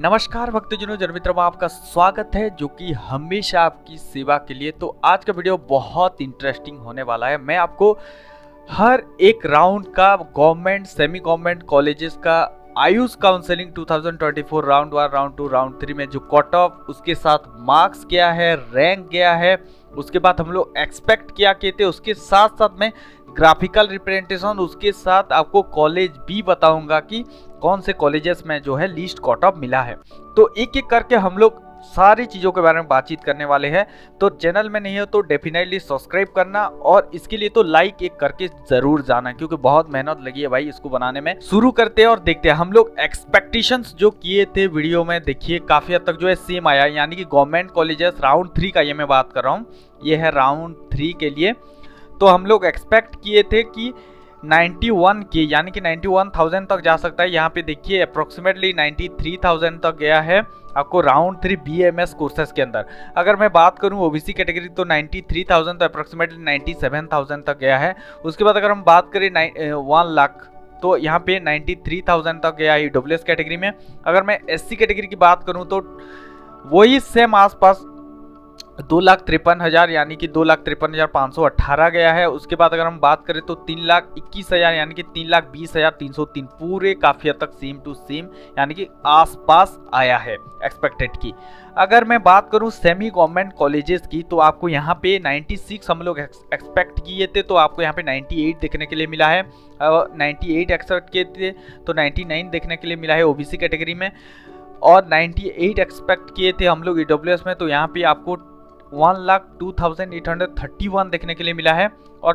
नमस्कार भक्तजनों, जन मित्रों में आपका स्वागत है जो कि हमेशा आपकी सेवा के लिए। तो आज का वीडियो बहुत इंटरेस्टिंग होने वाला है। मैं आपको हर एक राउंड का गवर्नमेंट सेमी गवर्नमेंट कॉलेजेस का Ayush counselling 2024 round 1 round 2 round 3 में जो कट ऑफ, उसके साथ मार्क्स क्या है, रैंक क्या है, उसके बाद हम लोग एक्सपेक्ट क्या कहते, उसके साथ साथ में ग्राफिकल रिप्रेजेंटेशन, उसके साथ आपको कॉलेज भी बताऊंगा कि कौन से कॉलेजेस में जो है लीस्ट कट ऑफ मिला है। तो एक एक करके हम लोग सारी चीज़ों के बारे में बातचीत करने वाले हैं। तो चैनल में नहीं हो तो डेफिनेटली सब्सक्राइब करना, और इसके लिए तो लाइक एक करके जरूर जाना, क्योंकि बहुत मेहनत लगी है भाई इसको बनाने में। शुरू करते हैं और देखते हैं हम लोग एक्सपेक्टेशंस जो किए थे वीडियो में। देखिए काफी हद तक जो है सेम आया, यानी कि गवर्नमेंट कॉलेजेस राउंड 3 का ये मैं बात कर रहा हूँ, ये है राउंड 3 के लिए। तो हम लोग एक्सपेक्ट किए थे कि 91 के यानी कि 91,000 तक जा सकता है। यहाँ पे देखिए अप्रोक्सीमेटली 93,000 तक गया है आपको राउंड 3 BAMS कोर्सेज के अंदर। अगर मैं बात करूँ OBC कैटेगरी तो 93,000 तो अप्रोक्सीमेटली 97,000 तक गया है। उसके बाद अगर हम बात करें 1 लाख तो यहाँ पे 93,000 तक गया है EWS कैटेगरी में। अगर मैं SC कैटेगरी की बात करूँ तो वही सेम आसपास 2,53,000 यानी कि 2,53,518 गया है। उसके बाद अगर हम बात करें तो 3,21,000 यानी कि 3,20,303 पूरे काफी हद तक सेम टू सेम यानी कि आसपास आया है एक्सपेक्टेड की। अगर मैं बात करूं सेमी गवर्नमेंट कॉलेजेस की तो आपको यहाँ पे 96 हम लोग एक्सपेक्ट किए थे, तो आपको यहाँ पे 98 देखने के लिए मिला है। 98 एक्सपेक्ट किए थे तो 99 देखने के लिए मिला है OBC कैटेगरी में, और 98 एक्सपेक्ट किए थे हम लोग EWS में, तो यहाँ पे आपको 1,02,831 देखने के लिए मिला है। और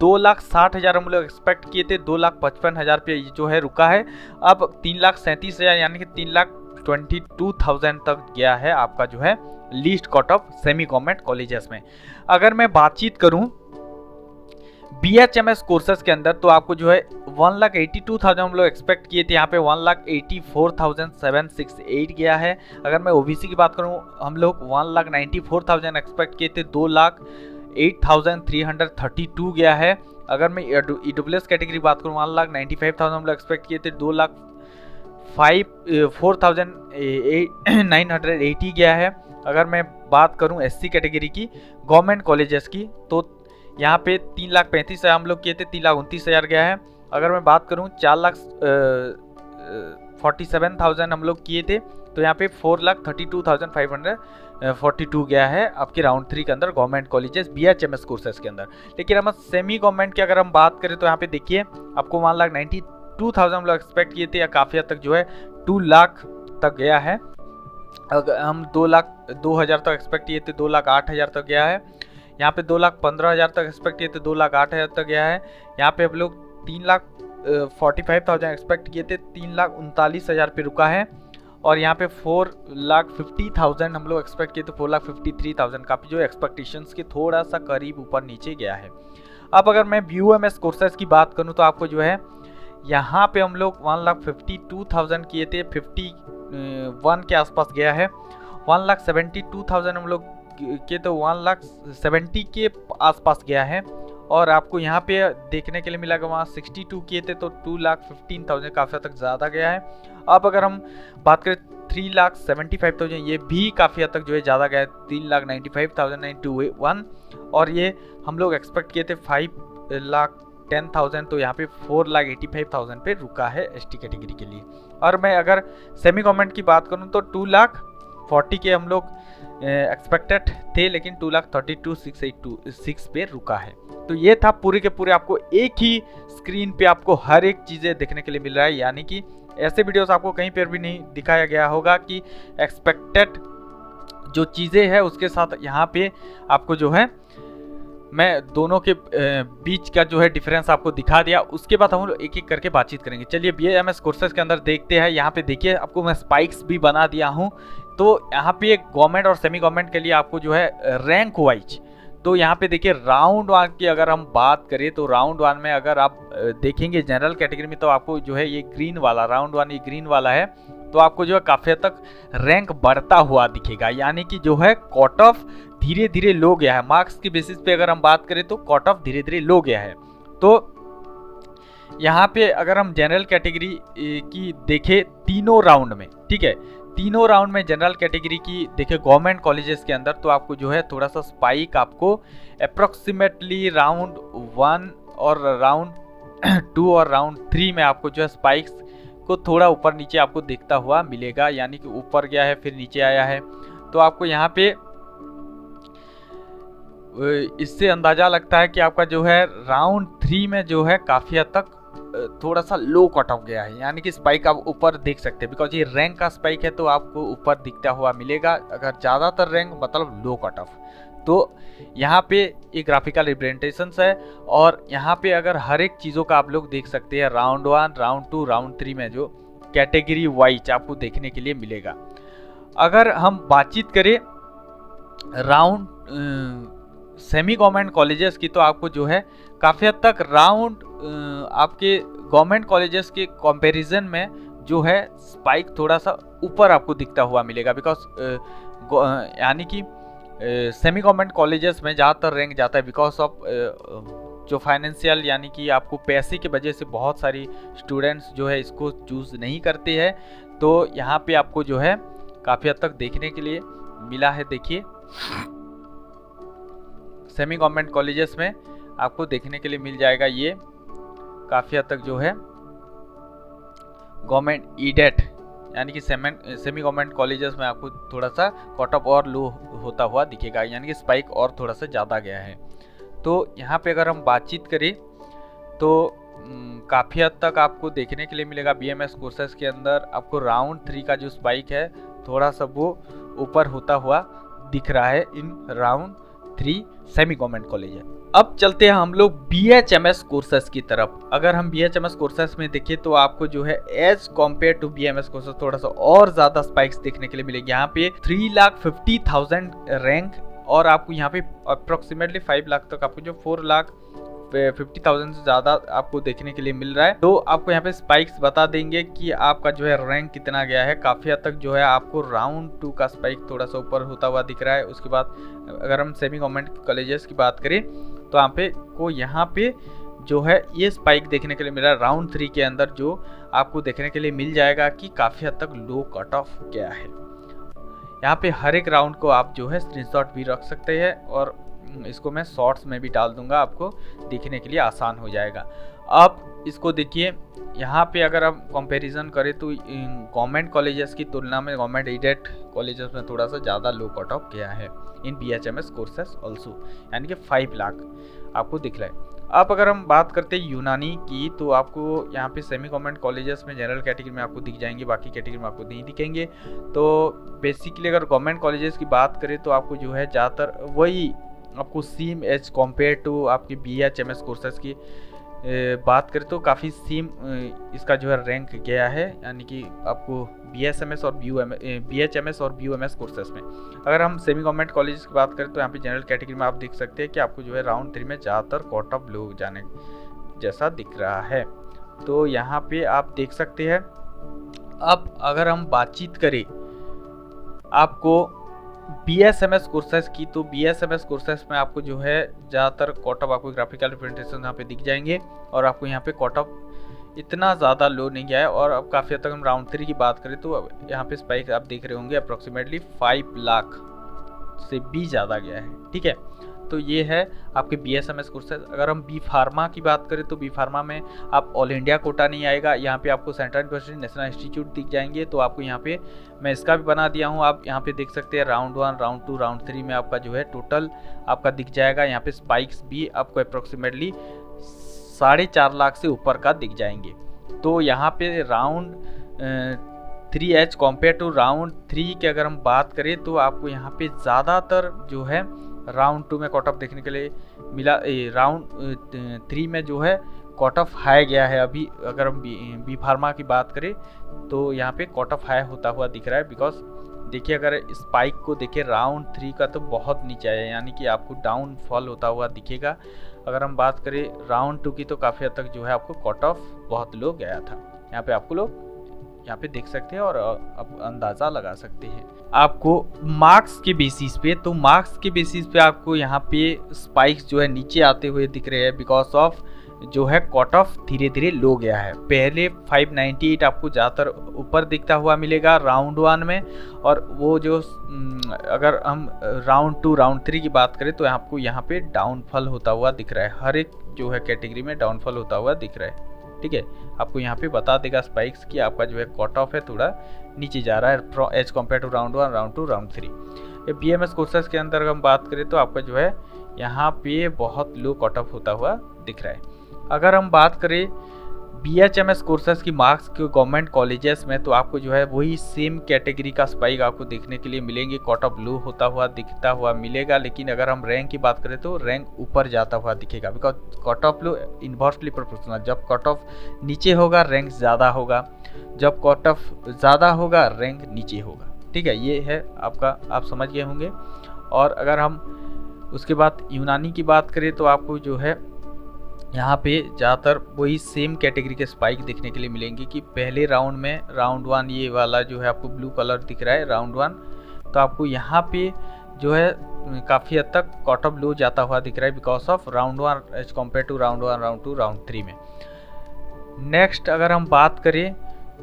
2,60,000 हम लोग एक्सपेक्ट किए थे, 2,55,000 पे जो है रुका है। अब 3,37,000 यानी कि 3,22,000 तक गया है आपका जो है least cut off semi government colleges में। अगर मैं बातचीत करूं BHMS कोर्सेज के अंदर तो आपको जो है 1,82,000 हम लोग एक्सपेक्ट किए थे, यहाँ पे 1,84,768 गया है। अगर मैं OBC की बात करूँ हम लोग 1,94,000 एक्सपेक्ट किए थे, 2,08,332 गया है। अगर मैं EWS कैटेगरी बात करूँ 1,95,000 हम लोग एक्सपेक्ट किए थे, 2,04,980 गया है। अगर मैं बात करूँ SC कैटेगरी की गवर्नमेंट कॉलेजेस की तो यहाँ पे 3,35,000 हम लोग किए थे, 3,29,000 गया है। अगर मैं बात करूँ 4,47,000 हम लोग किए थे, तो यहाँ पे 4,32,542 गया है आपके राउंड 3 के अंदर गवर्नमेंट कॉलेजेस BHMS कोर्सेज के अंदर। लेकिन हम सेमी गवर्नमेंट की अगर हम बात करें तो यहाँ पे देखिए आपको 1,92,000 हम लोग एक्सपेक्ट किए थे, या काफ़ी हद तक जो है 2 लाख तक गया है। अगर हम 2,02,000 तक एक्सपेक्ट किए थे, 2,08,000 तक गया है। यहाँ पे 2,15,000 तक एक्सपेक्ट किए थे, 2,08,000 तक गया है। यहाँ पे हम लोग 3,45,000 एक्सपेक्ट किए थे, 3,39,000 पे रुका है। और यहाँ पे 4,50,000 हम लोग एक्सपेक्ट किए थे, 4,53,000 काफ़ी जो एक्सपेक्टेशंस के थोड़ा सा करीब ऊपर नीचे गया है। अब अगर मैं BUMS कोर्सेज की बात करूँ तो आपको जो है यहाँ पे हम लोग 1,52,000 किए थे, 51 के आसपास गया है। 1,72,000 हम लोग के तो 1,70,000 के आसपास गया है। और आपको यहाँ पे देखने के लिए मिला कि वहाँ 62 किए थे तो 2,15,000 काफ़ी हद तक ज़्यादा गया है। अब अगर हम बात करें 3,75,000 ये भी काफ़ी हद तक जो है ज़्यादा गया है, 3,95,921। और ये हम लोग एक्सपेक्ट किए थे 5,10,000, तो यहाँ पे 4,85,000 पे रुका है ST कैटेगरी के लिए। और मैं अगर सेमी गवर्नमेंट की बात करूँ तो 2,40,000 के हम लोग एक्सपेक्टेड थे, लेकिन 2,32,686 पे रुका है। तो ये था पूरे के पूरे, आपको एक ही स्क्रीन पे आपको हर एक चीज़ें देखने के लिए मिल रहा है, यानी कि ऐसे वीडियोस आपको कहीं पर भी नहीं दिखाया गया होगा कि एक्सपेक्टेड जो चीज़ें हैं उसके साथ यहाँ पे आपको जो है मैं दोनों के बीच का जो है डिफरेंस आपको दिखा दिया। उसके बाद हम लोग एक एक करके बातचीत करेंगे। चलिए BAMS कोर्सेज के अंदर देखते हैं। यहाँ पे देखिए आपको मैं स्पाइक्स भी बना दिया हूँ। तो यहाँ पे गवर्नमेंट और सेमी गवर्नमेंट के लिए आपको जो है रैंक वाइज, तो यहाँ पे देखिए राउंड 1 की अगर हम बात करें तो राउंड 1 में अगर आप देखेंगे जनरल कैटेगरी में तो आपको जो है ये ग्रीन वाला राउंड 1 ये ग्रीन वाला है, तो आपको जो है काफ़ी हद तक रैंक बढ़ता हुआ दिखेगा, यानी कि जो है कट ऑफ धीरे धीरे लो गया है। मार्क्स की बेसिस पे अगर हम बात करें तो कट ऑफ धीरे धीरे लो गया है। तो यहाँ पे अगर हम जनरल कैटेगरी की देखें तीनों राउंड में, ठीक है, तीनों राउंड में जनरल कैटेगरी की देखिए गवर्नमेंट कॉलेजेस के अंदर तो आपको जो है थोड़ा सा स्पाइक आपको अप्रोक्सीमेटली राउंड 1 और राउंड 2 और राउंड 3 में आपको जो है स्पाइक्स को थोड़ा ऊपर नीचे आपको दिखता हुआ मिलेगा, यानी कि ऊपर गया है फिर नीचे आया है। तो आपको यहाँ पे इससे अंदाजा लगता है कि आपका जो है राउंड 3 में जो है काफ़ी हद तक थोड़ा सा लो कट ऑफ गया है, यानी कि स्पाइक आप ऊपर देख सकते हैं, बिकॉज ये रैंक का स्पाइक है तो आपको ऊपर दिखता हुआ मिलेगा। अगर ज़्यादातर रैंक मतलब लो कट ऑफ, तो यहाँ पे ये ग्राफिकल रिप्रेजेंटेशन है और यहाँ पे अगर हर एक चीज़ों का आप लोग देख सकते हैं राउंड 1, राउंड 2, राउंड 3 में जो कैटेगरी वाइज आपको देखने के लिए मिलेगा। अगर हम बातचीत करें राउंड सेमी गवर्नमेंट कॉलेजेस की, तो आपको जो है काफ़ी हद तक राउंड आपके गवर्नमेंट कॉलेजेस के कंपैरिजन में जो है स्पाइक थोड़ा सा ऊपर आपको दिखता हुआ मिलेगा, बिकॉज यानी कि सेमी गवर्नमेंट कॉलेजेस में ज़्यादातर रैंक जाता है बिकॉज ऑफ जो फाइनेंशियल, यानी कि आपको पैसे की वजह से बहुत सारी स्टूडेंट्स जो है इसको चूज़ नहीं करते हैं। तो यहाँ पे आपको जो है काफ़ी हद तक देखने के लिए मिला है। देखिए सेमी गवर्नमेंट कॉलेजेस में आपको देखने के लिए मिल जाएगा ये काफ़ी हद तक जो है गवर्नमेंट ईडेट, यानी कि सेमी गवर्नमेंट कॉलेजेस में आपको थोड़ा सा कट ऑफ और लो होता हुआ दिखेगा, यानी कि स्पाइक और थोड़ा सा ज़्यादा गया है। तो यहाँ पे अगर हम बातचीत करें तो काफ़ी हद तक आपको देखने के लिए मिलेगा BMS कोर्सेज के अंदर आपको राउंड 3 का जो स्पाइक है थोड़ा सा वो ऊपर होता हुआ दिख रहा है in round 3 semi government college है। अब चलते हैं हम लोग BHMS कोर्सेज की तरफ। अगर हम BHMS कोर्सेज में देखें तो आपको जो है as compare to BMS courses थोड़ा सा और ज़्यादा स्पाइक्स देखने के लिए मिलेगी। यहाँ पे 3,50,000 रैंक और आपको यहाँ पे अप्रोक्सीमेटली 5 लाख तक आपको जो 4,50,000 से ज़्यादा आपको देखने के लिए मिल रहा है। तो आपको यहाँ पे स्पाइक्स बता देंगे कि आपका जो है रैंक कितना गया है। काफ़ी हद तक जो है आपको राउंड 2 का स्पाइक थोड़ा सा ऊपर होता हुआ दिख रहा है। उसके बाद अगर हम सेमी गवर्नमेंट कॉलेजेस की बात करें तो यहाँ पे जो है ये स्पाइक देखने के लिए मिल रहा है राउंड 3 के अंदर, जो आपको देखने के लिए मिल जाएगा कि काफ़ी हद तक लो कट ऑफ गया है। यहाँ पे हर एक राउंड को आप जो है स्क्रीनशॉट भी रख सकते हैं और इसको मैं शॉर्ट्स में भी डाल दूंगा, आपको दिखने के लिए आसान हो जाएगा। अब इसको देखिए, यहाँ पे अगर हम कंपैरिजन करें तो गवर्नमेंट कॉलेजेस की तुलना में गवर्नमेंट एडेड कॉलेजेस में थोड़ा सा ज़्यादा लो कट ऑफ गया है इन BHMS कोर्सेस ऑल्सो, यानी कि 5 लाख आपको दिख रहा है। अब अगर हम बात करते हैं यूनानी की तो आपको यहाँ पे सेमी गवर्नमेंट कॉलेजेस में जनरल कैटेगरी में आपको दिख जाएंगे, बाकी कैटेगरी में आपको नहीं दिखेंगे। तो बेसिकली अगर गवर्नमेंट कॉलेजेस की बात करें तो आपको जो है ज़्यादातर वही आपको सेम एज कम्पेयर टू आपकी BHMS कोर्सेस की बात करें तो काफ़ी सेम इसका जो है रैंक गया है, यानी कि आपको BHMS और BUMS कोर्सेस में। अगर हम सेमी गवर्नमेंट कॉलेज की बात करें तो यहाँ पे जनरल कैटेगरी में आप देख सकते हैं कि आपको जो है राउंड 3 में ज़्यादातर कट ऑफ लो जाने जैसा दिख रहा है। तो यहाँ पे आप देख सकते हैं। अब अगर हम बातचीत करें आपको BSMS कोर्सेस की, तो BSMS कोर्सेस में आपको जो है ज़्यादातर कट ऑफ आपको ग्राफिकल रिप्रेजेंटेशन यहाँ पे दिख जाएंगे और आपको यहाँ पे कट ऑफ इतना ज़्यादा लो नहीं गया है। और अब काफ़ी हद तक हम राउंड 3 की बात करें तो अब यहाँ पे स्पाइक आप देख रहे होंगे अप्रोक्सीमेटली 5 लाख से भी ज़्यादा गया है। ठीक है, तो ये है आपके BSMS कोर्सेज। अगर हम बी फार्मा की बात करें तो बी फार्मा में आप ऑल इंडिया कोटा नहीं आएगा, यहाँ पे आपको सेंट्रल यूनिवर्सिटी नेशनल इंस्टीट्यूट दिख जाएंगे। तो आपको यहाँ पे मैं इसका भी बना दिया हूँ, आप यहाँ पे देख सकते हैं राउंड 1, राउंड 2, राउंड 3 में आपका जो है टोटल आपका दिख जाएगा। यहाँ पे स्पाइक्स भी आपको अप्रोक्सीमेटली 4.5 लाख से ऊपर का दिख जाएंगे। तो यहाँ पे round 3 as compare to round 3 की अगर हम बात करें तो आपको यहाँ पे ज़्यादातर जो है राउंड 2 में कट ऑफ देखने के लिए मिला। राउंड 3 में जो है कट ऑफ हाई गया है। अभी अगर हम बी फार्मा की बात करें तो यहाँ पे कट ऑफ हाई होता हुआ दिख रहा है, बिकॉज देखिए अगर स्पाइक को देखिए राउंड 3 का तो बहुत नीचे आया है, यानी कि आपको डाउनफॉल होता हुआ दिखेगा। अगर हम बात करें राउंड 2 की तो काफ़ी हद तक जो है आपको कट ऑफ बहुत लो गया था। यहाँ पे आपको लोग यहाँ पे देख सकते हैं और आप अंदाज़ा लगा सकते हैं। आपको मार्क्स के बेसिस पे, तो मार्क्स के बेसिस पे आपको यहाँ पे स्पाइक्स जो है नीचे आते हुए दिख रहे हैं बिकॉज ऑफ जो है कट ऑफ धीरे धीरे लो गया है। पहले 598 आपको ज़्यादातर ऊपर दिखता हुआ मिलेगा राउंड 1 में, और वो जो अगर हम राउंड 2 राउंड 3 की बात करें तो आपको यहाँ पे डाउनफॉल होता हुआ दिख रहा है। हर एक जो है कैटेगरी में डाउनफॉल होता हुआ दिख रहा है। ठीक है, आपको यहाँ पे बता देगा स्पाइक्स कि आपका जो है कट ऑफ है थोड़ा नीचे जा रहा है as compare to round 1 round 2 round 3। ये BMS कोर्सेज के अंदर हम बात करें तो आपका जो है यहाँ पे बहुत लो कट ऑफ होता हुआ दिख रहा है। अगर हम बात करें BHMS कोर्सेज की मार्क्स के गवर्नमेंट कॉलेजेस में तो आपको जो है वही सेम कैटेगरी का स्पाइक आपको देखने के लिए मिलेंगे, कट ऑफ लो होता हुआ दिखता हुआ मिलेगा। लेकिन अगर हम रैंक की बात करें तो रैंक ऊपर जाता हुआ दिखेगा, because cut of low inversely proportional. जब कट ऑफ नीचे होगा रैंक ज़्यादा होगा, जब कट ऑफ ज़्यादा होगा रैंक नीचे होगा। ठीक है, ये है आपका, आप समझ गए होंगे। और अगर हम उसके बाद यूनानी की बात करें तो आपको जो है यहाँ पे ज़्यादातर वही सेम कैटेगरी के स्पाइक देखने के लिए मिलेंगे कि पहले राउंड में राउंड 1 ये वाला जो है आपको ब्लू कलर दिख रहा है राउंड 1, तो आपको यहाँ पे जो है काफ़ी हद तक कट ऑफ लो जाता हुआ दिख रहा है because of round 1 as compare to round 1 round 2 round 3 में। नेक्स्ट अगर हम बात करें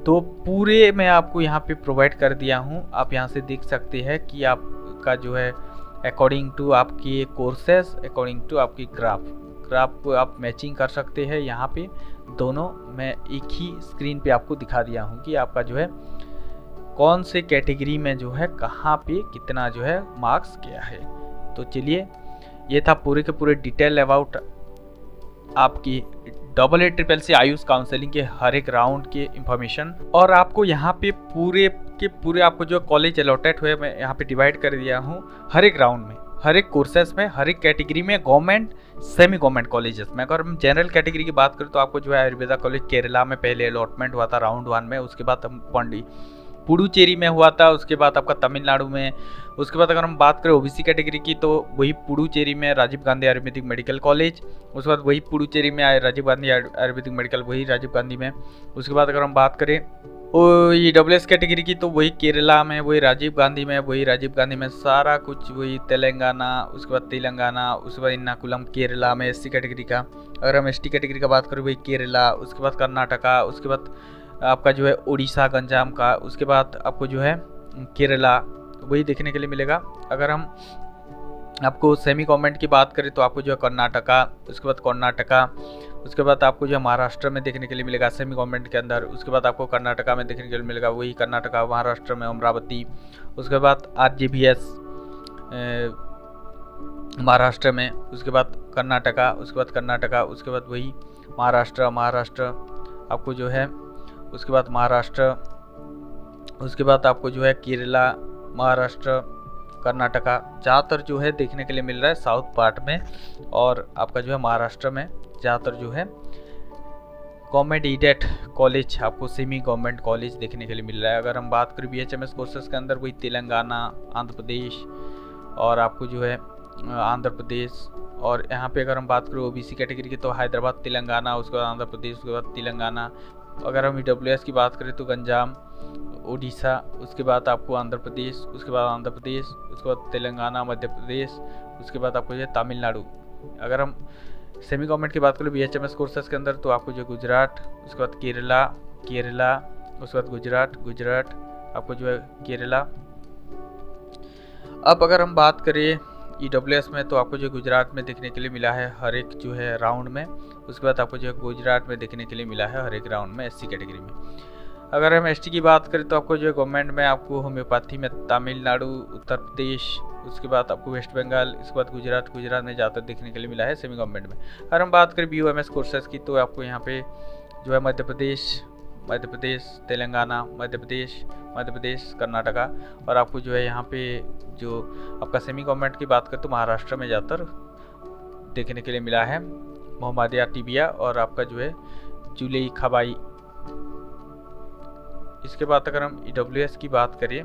तो पूरे मैं आपको यहाँ पे प्रोवाइड कर दिया हूँ, आप यहाँ से देख सकते हैं कि आपका जो है अकॉर्डिंग टू आपके कोर्सेस, अकॉर्डिंग टू आपकी ग्राफ को आप मैचिंग कर सकते हैं। यहाँ पे दोनों मैं एक ही स्क्रीन पे आपको दिखा दिया हूँ कि आपका जो है कौन से कैटेगरी में जो है कहाँ पे कितना जो है मार्क्स गया है। तो चलिए, ये था पूरे के पूरे डिटेल अबाउट आपकी AASSC आयुष काउंसलिंग के हर एक राउंड के इंफॉर्मेशन। और आपको यहाँ पे पूरे के पूरे आपको जो कॉलेज अलॉटेड हुए मैं यहाँ पे डिवाइड कर दिया हूँ हर एक राउंड में, हर एक कोर्सेस में, हर एक कैटेगरी में, गवर्नमेंट सेमी गवर्नमेंट कॉलेजेस में। अगर हम जनरल कैटेगरी की बात करें तो आपको जो है आयुर्वेदा कॉलेज केरला में पहले अलॉटमेंट हुआ था राउंड 1 में, उसके बाद हम पुडुचेरी में हुआ था, उसके बाद आपका तमिलनाडु में। उसके बाद अगर हम बात करें OBC कैटेगरी की तो वही पुडुचेरी में राजीव गांधी आयुर्वेदिक मेडिकल कॉलेज, उसके बाद वही पुडुचेरी में राजीव गांधी आयुर्वेदिक मेडिकल वही राजीव गांधी में। उसके बाद अगर हम बात करें EWS कैटेगरी की तो वही केरला में, वही राजीव गांधी में, वही राजीव गांधी में सारा कुछ वही तेलंगाना, उसके बाद तेलंगाना, उसके बाद इन्नाकुलम केरला में SC कैटेगरी का। अगर हम ST कैटेगरी का बात करें वही केरला, उसके बाद कर्नाटका, उसके बाद आपका जो है उड़ीसा गंजाम का, उसके बाद आपको जो है केरला वही देखने के लिए मिलेगा। अगर हम आपको सेमी गवर्नमेंट की बात करें तो आपको जो है कर्नाटका, उसके बाद कर्नाटका, उसके बाद आपको जो है महाराष्ट्र में देखने के लिए मिलेगा सेमी गवर्नमेंट के अंदर। उसके बाद आपको कर्नाटका में देखने के लिए मिलेगा वही कर्नाटका, महाराष्ट्र में अमरावती। उसके बाद RGBS महाराष्ट्र में, उसके बाद कर्नाटका, उसके बाद कर्नाटका, उसके बाद वही महाराष्ट्र आपको जो है, उसके बाद महाराष्ट्र, उसके बाद आपको जो है केरला, महाराष्ट्र, कर्नाटका ज़्यादातर जो है देखने के लिए मिल रहा है साउथ पार्ट में। और आपका जो है महाराष्ट्र में ज़्यादातर जो है गवर्नमेंट एडेड कॉलेज, आपको सेमी गवर्नमेंट कॉलेज देखने के लिए मिल रहा है। अगर हम बात करें BHMS कोर्सेज के अंदर वही तेलंगाना, आंध्र प्रदेश और आपको जो है आंध्र प्रदेश। और यहाँ पे अगर हम बात करें OBC कैटेगरी की तो हैदराबाद, तेलंगाना, उसके बाद आंध्र प्रदेश, उसके बाद तेलंगाना। अगर हम EWS की बात करें तो गंजाम, उड़ीसा, उसके बाद आपको आंध्र प्रदेश, उसके बाद आंध्र प्रदेश, उसके बाद तेलंगाना, मध्य प्रदेश, उसके बाद आपको ये तमिलनाडु। अगर हम सेमी गवर्नमेंट की बात करें BHMS कोर्सेज के अंदर तो आपको जो गुजरात, उसके बाद केरला, उसके बाद गुजरात आपको जो है केरला। अब अगर हम बात करें EWS में तो आपको जो गुजरात में देखने के लिए मिला है हर एक जो है राउंड में, उसके बाद आपको जो है गुजरात में देखने के लिए मिला है हर एक राउंड में SC कैटेगरी में। अगर हम ST की बात करें तो आपको जो है गवर्नमेंट में आपको होम्योपैथी में तमिलनाडु, उत्तर प्रदेश, उसके बाद आपको वेस्ट बंगाल, इसके बाद गुजरात में ज़्यादातर देखने के लिए मिला है सेमी गवर्नमेंट में। अगर हम बात करें BOMS कोर्सेज की तो आपको यहाँ पे जो है मध्य प्रदेश, तेलंगाना, मध्य प्रदेश, कर्नाटका। और आपको जो है यहाँ पे जो आपका सेमी गवर्नमेंट की बात करें तो महाराष्ट्र में ज़्यादातर देखने के लिए मिला है मोहम्मदिया टिबिया और आपका जो है जुलई खबाई। इसके बाद अगर हम EWS की बात करें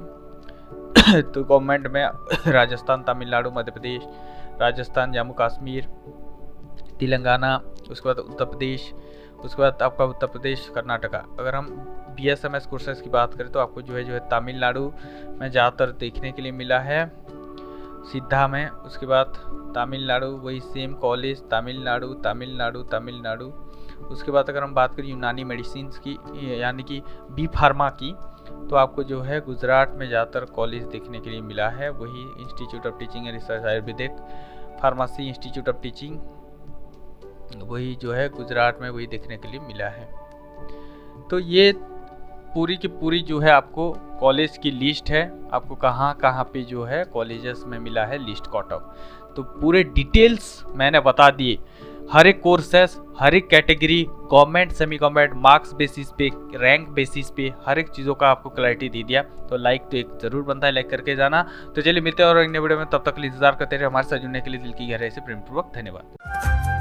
तो गवर्नमेंट में राजस्थान, तमिलनाडु, मध्य प्रदेश, राजस्थान, जम्मू कश्मीर, तेलंगाना, उसके बाद उत्तर प्रदेश, उसके बाद आपका उत्तर प्रदेश, कर्नाटका। अगर हम BSMS कोर्सेज की बात करें तो आपको जो है तमिलनाडु में ज़्यादातर देखने के लिए मिला है सिद्धा में। उसके बाद तमिलनाडु, वही सेम कॉलेज, तमिलनाडु तमिलनाडु तमिलनाडु। उसके बाद अगर हम बात करें यूनानी मेडिसिन की यानी कि बी फार्मा की, तो आपको जो है गुजरात में ज़्यादातर कॉलेज देखने के लिए मिला है। वही institute of teaching and research Ayurvedic pharmacy institute of teaching, वही जो है गुजरात में वही देखने के लिए मिला है। तो ये पूरी की पूरी जो है आपको कॉलेज की लिस्ट है, आपको कहाँ कहाँ पे जो है कॉलेजेस में मिला है लिस्ट कट ऑफ। तो पूरे डिटेल्स मैंने बता दिए, हर एक कोर्सेस, हर एक category, government semi government, marks basis पे, रैंक बेसिस पे, हर एक चीज़ों का आपको क्लैरिटी दे दिया। तो लाइक तो एक ज़रूर बनता है, लाइक करके जाना। तो चलिए मिलते हैं और अगले वीडियो में, तब तक के लिए इंतजार करते रहे। हमारे साथ जुड़ने के लिए दिल की गहराई से प्रेमपूर्वक धन्यवाद।